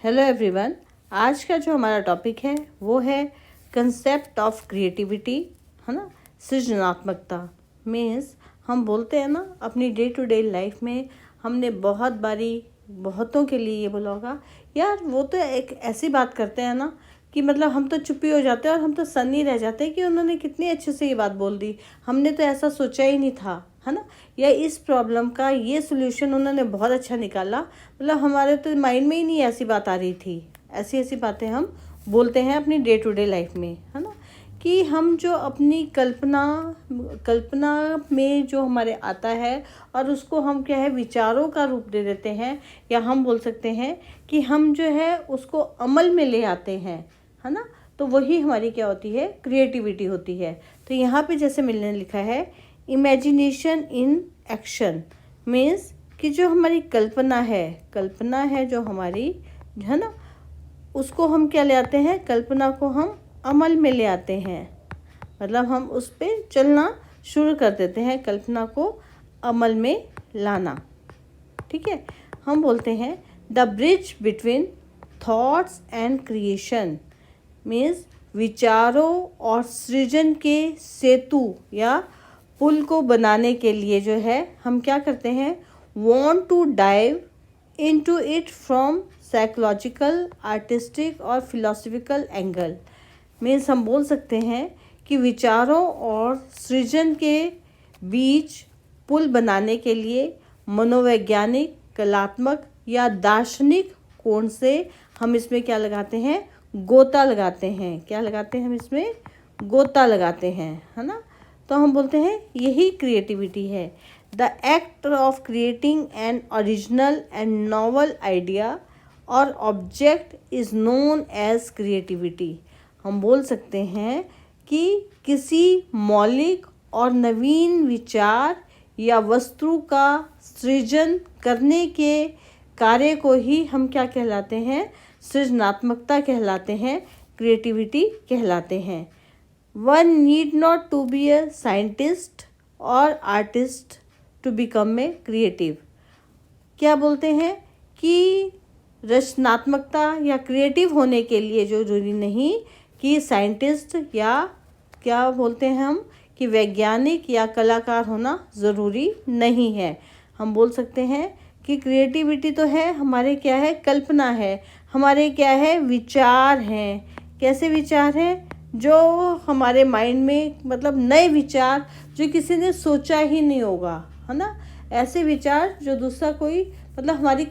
Hello everyone. आज का जो हमारा टॉपिक है वो है कंसेप्ट ऑफ क्रिएटिविटी, है ना। सृजनात्मकता मीन्स हम बोलते हैं ना अपनी डे टू डे लाइफ में हमने बहुत बारी बहुतों के लिए ये बोला होगा, यार वो तो एक ऐसी बात करते हैं ना कि मतलब हम तो चुप ही हो जाते हैं और हम तो सन्नी रह जाते हैं कि उन्होंने कितनी अच्छे से ये बात बोल दी, हमने तो ऐसा सोचा ही नहीं था, है ना। या इस प्रॉब्लम का ये सोल्यूशन उन्होंने बहुत अच्छा निकाला, मतलब हमारे तो माइंड में ही नहीं ऐसी बात आ रही थी। ऐसी ऐसी बातें हम बोलते हैं अपनी डे टू डे लाइफ में, है ना। कि हम जो अपनी कल्पना में जो हमारे आता है और उसको हम क्या है विचारों का रूप दे देते हैं, या हम बोल सकते हैं कि हम जो है उसको अमल में ले आते हैं, है ना। तो वही हमारी क्या होती है, क्रिएटिविटी होती है। तो यहाँ पे जैसे मिलने लिखा है इमेजिनेशन इन एक्शन मीन्स कि जो हमारी कल्पना है जो हमारी, है ना, उसको हम क्या ले आते हैं, कल्पना को हम अमल में ले आते हैं। मतलब हम उस पर चलना शुरू कर देते हैं, कल्पना को अमल में लाना। ठीक है, हम बोलते हैं the bridge between thoughts and creation means विचारों और सृजन के सेतु या पुल को बनाने के लिए जो है हम क्या करते हैं, want to dive into it from psychological, artistic और फिलोसफिकल एंगल। मीन्स हम बोल सकते हैं कि विचारों और सृजन के बीच पुल बनाने के लिए मनोवैज्ञानिक, कलात्मक या दार्शनिक कोण से हम इसमें क्या लगाते हैं, गोता लगाते हैं। क्या लगाते हैं हम इसमें, गोता लगाते हैं, है ना। तो हम बोलते हैं यही क्रिएटिविटी है, the act of creating an original and novel idea और object is known as creativity. हम बोल सकते हैं कि किसी मौलिक और नवीन विचार या वस्तु का सृजन करने के कार्य को ही हम क्या कहलाते हैं, सृजनात्मकता कहलाते हैं, क्रिएटिविटी कहलाते हैं। One need not to be a scientist or artist to become a creative। क्या बोलते हैं कि रचनात्मकता या क्रिएटिव होने के लिए जो जरूरी नहीं कि साइंटिस्ट या क्या बोलते हैं हम कि वैज्ञानिक या कलाकार होना ज़रूरी नहीं है। हम बोल सकते हैं कि क्रिएटिविटी तो है हमारे क्या है, कल्पना है, हमारे क्या है, विचार हैं। कैसे विचार हैं, जो हमारे माइंड में मतलब नए विचार जो किसी ने सोचा ही नहीं होगा, है ना। ऐसे विचार जो दूसरा कोई मतलब हमारी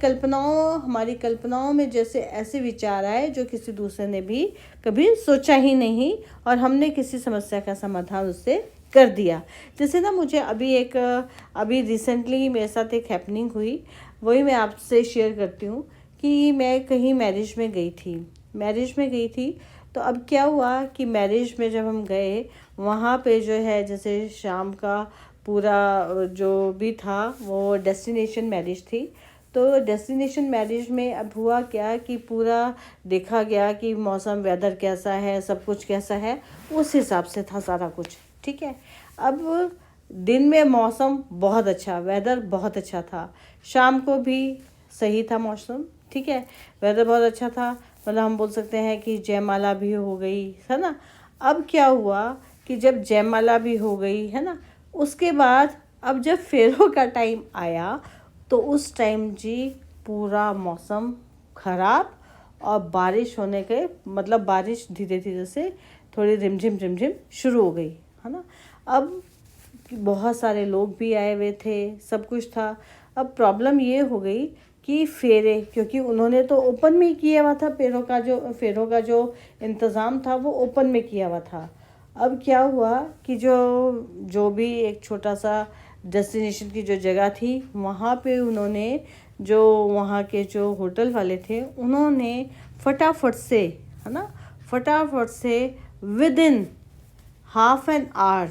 कल्पनाओं में जैसे ऐसे विचार आए जो किसी दूसरे ने भी कभी सोचा ही नहीं और हमने किसी समस्या का समाधान उससे कर दिया। जैसे ना मुझे अभी रिसेंटली मेरे साथ एक हैपनिंग हुई, वही मैं आपसे शेयर करती हूँ कि मैं कहीं मैरिज में गई थी। तो अब क्या हुआ कि मैरिज में जब हम गए वहाँ पे जो है जैसे शाम का पूरा जो भी था वो डेस्टिनेशन मैरिज थी। तो डेस्टिनेशन मैरिज में अब हुआ क्या कि पूरा देखा गया कि मौसम, वेदर कैसा है, सब कुछ कैसा है, उस हिसाब से था सारा कुछ। ठीक है, अब दिन में मौसम बहुत अच्छा, वेदर बहुत अच्छा था, शाम को भी सही था मौसम। ठीक है, वेदर बहुत अच्छा था, मतलब हम बोल सकते हैं कि जयमाला भी हो गई, है ना। अब क्या हुआ कि जब जयमाला भी हो गई, है ना, उसके बाद अब जब फेरों का टाइम आया तो उस टाइम जी पूरा मौसम ख़राब और बारिश होने के मतलब बारिश धीरे धीरे से थोड़ी रिमझिम शुरू हो गई, है ना। अब बहुत सारे लोग भी आए हुए थे, सब कुछ था। अब प्रॉब्लम ये हो गई कि फेरे, क्योंकि उन्होंने तो ओपन में किया हुआ था, फेरों का जो इंतज़ाम था वो ओपन में किया हुआ था। अब क्या हुआ कि जो भी एक छोटा सा डेस्टिनेशन की जो जगह थी वहाँ पे उन्होंने जो वहाँ के जो होटल वाले थे उन्होंने फटाफट से with in half an hour,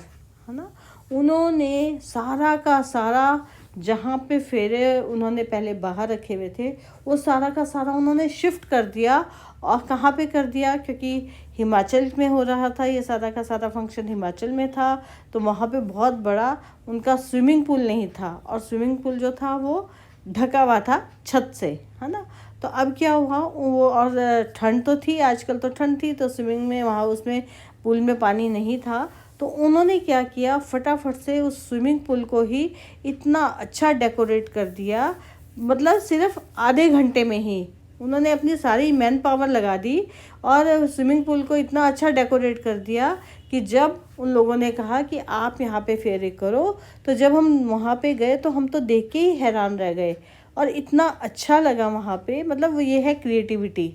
है ना, उन्होंने सारा का सारा जहाँ पे फेरे उन्होंने पहले बाहर रखे हुए थे वो सारा का सारा उन्होंने शिफ्ट कर दिया। और कहाँ पे कर दिया, क्योंकि हिमाचल में हो रहा था, ये सारा का सारा फंक्शन हिमाचल में था, तो वहाँ पे बहुत बड़ा उनका स्विमिंग पूल नहीं था और स्विमिंग पूल जो था वो ढका हुआ था छत से, है ना। तो अब क्या हुआ वो, और ठंड तो थी, आजकल तो ठंड थी, तो स्विमिंग में वहाँ उसमें पूल में पानी नहीं था। तो उन्होंने क्या किया, फटाफट से उस स्विमिंग पूल को ही इतना अच्छा डेकोरेट कर दिया, मतलब सिर्फ आधे घंटे में ही उन्होंने अपनी सारी मैन पावर लगा दी और स्विमिंग पूल को इतना अच्छा डेकोरेट कर दिया कि जब उन लोगों ने कहा कि आप यहाँ पे फेरे करो, तो जब हम वहाँ पे गए तो हम तो देख के ही हैरान रह गए और इतना अच्छा लगा वहाँ पे। मतलब ये है क्रिएटिविटी,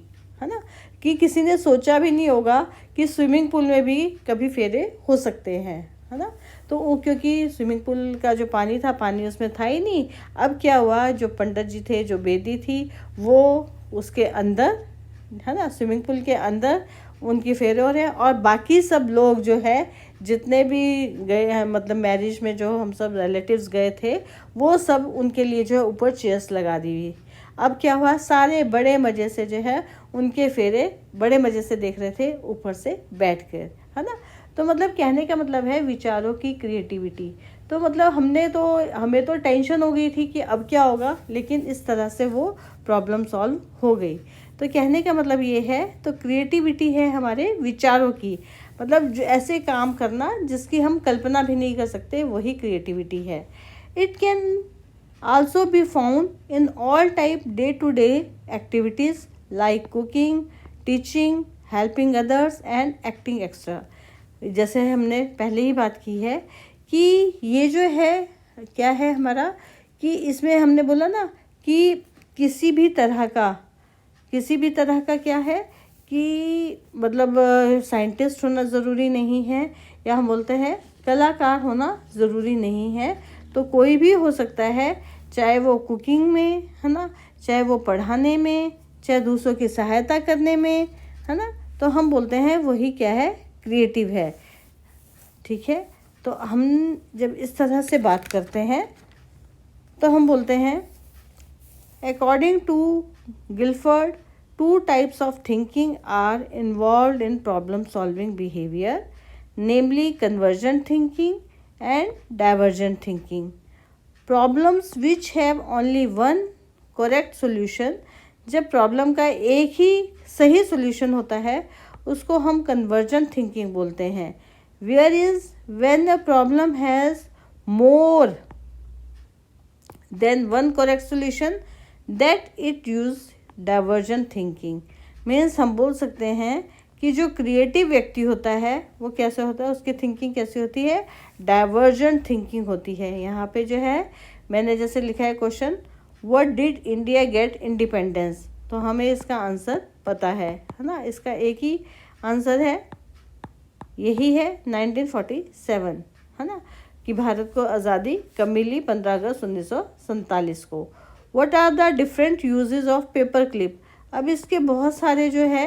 है ना, कि किसी ने सोचा भी नहीं होगा कि स्विमिंग पूल में भी कभी फेरे हो सकते हैं, है ना। तो वो क्योंकि स्विमिंग पूल का जो पानी था, पानी उसमें था ही नहीं। अब क्या हुआ, जो पंडित जी थे, जो बेदी थी, वो उसके अंदर, है ना, स्विमिंग पूल के अंदर उनकी फेरे हो रहे हैं और बाकी सब लोग जो है जितने भी गए हैं, मतलब मैरिज में जो हम सब रिलेटिव्स गए थे, वो सब उनके लिए जो है ऊपर चेयर्स लगा दी हुई। अब क्या हुआ, सारे बड़े मज़े से जो है उनके फेरे बड़े मज़े से देख रहे थे ऊपर से बैठ कर, है ना। तो मतलब कहने का मतलब है विचारों की क्रिएटिविटी। तो मतलब हमें तो टेंशन हो गई थी कि अब क्या होगा, लेकिन इस तरह से वो प्रॉब्लम सॉल्व हो गई। तो कहने का मतलब ये है, तो क्रिएटिविटी है हमारे विचारों की, मतलब जो ऐसे काम करना जिसकी हम कल्पना भी नहीं कर सकते, वही क्रिएटिविटी है। It can also be found in all type day to day activities like cooking, teaching, helping others and acting extra. जैसे हमने पहले ही बात की है कि ये जो है क्या है हमारा, कि इसमें हमने बोला ना कि किसी भी तरह का क्या है कि मतलब साइंटिस्ट होना ज़रूरी नहीं है, या हम बोलते हैं कलाकार होना ज़रूरी नहीं है। तो कोई भी हो सकता है, चाहे वो कुकिंग में, है ना, चाहे वो पढ़ाने में, चाहे दूसरों की सहायता करने में, है ना। तो हम बोलते हैं वही क्या है, क्रिएटिव है। ठीक है, तो हम जब इस तरह से बात करते हैं तो हम बोलते हैं according to Guilford, two types of thinking are involved in problem solving behavior, namely convergent thinking and divergent thinking. Problems which have only one correct solution, जब प्रॉब्लम का एक ही सही सॉल्यूशन होता है उसको हम कन्वर्जेंट थिंकिंग बोलते हैं। Where is when a problem has more than one correct solution that it use divergent thinking. Means हम बोल सकते हैं कि जो क्रिएटिव व्यक्ति होता है वो कैसे होता है, उसकी थिंकिंग कैसी होती है, डाइवर्जेंट थिंकिंग होती है। यहाँ पे जो है मैंने जैसे लिखा है question, what did India get independence, तो हमें इसका आंसर पता है ना। इसका एक ही आंसर है, यही है 1947, है ना, कि भारत को आज़ादी कब मिली, 15 अगस्त 1947 को। What are the different uses of paper clip, अब इसके बहुत सारे जो है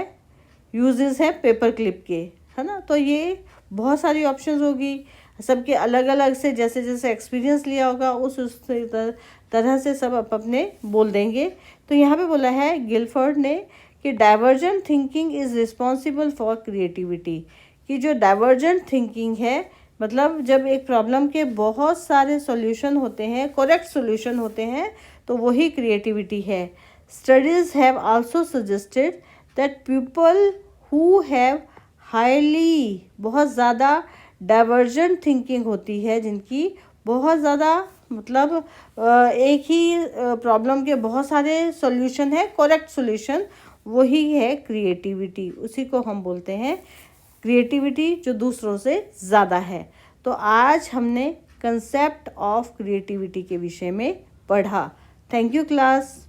यूजेस हैं पेपर क्लिप के, है ना। तो ये बहुत सारी ऑप्शंस होगी, सबके अलग अलग से जैसे जैसे एक्सपीरियंस लिया होगा उस तरह से सब अपने बोल देंगे। तो यहाँ पे बोला है गिलफर्ड ने कि divergent thinking is responsible for creativity, कि जो डाइवर्जेंट थिंकिंग है मतलब जब एक प्रॉब्लम के बहुत सारे सॉल्यूशन होते हैं, करेक्ट सॉल्यूशन होते हैं, तो वही क्रिएटिविटी है। Studies have also suggested that people who have highly, बहुत ज़्यादा डाइवर्जेंट थिंकिंग होती है, जिनकी बहुत ज़्यादा मतलब एक ही प्रॉब्लम के बहुत सारे सॉल्यूशन है, करेक्ट सॉल्यूशन, वही है क्रिएटिविटी। उसी को हम बोलते हैं क्रिएटिविटी, जो दूसरों से ज़्यादा है। तो आज हमने कंसेप्ट ऑफ क्रिएटिविटी के विषय में पढ़ा। Thank you class.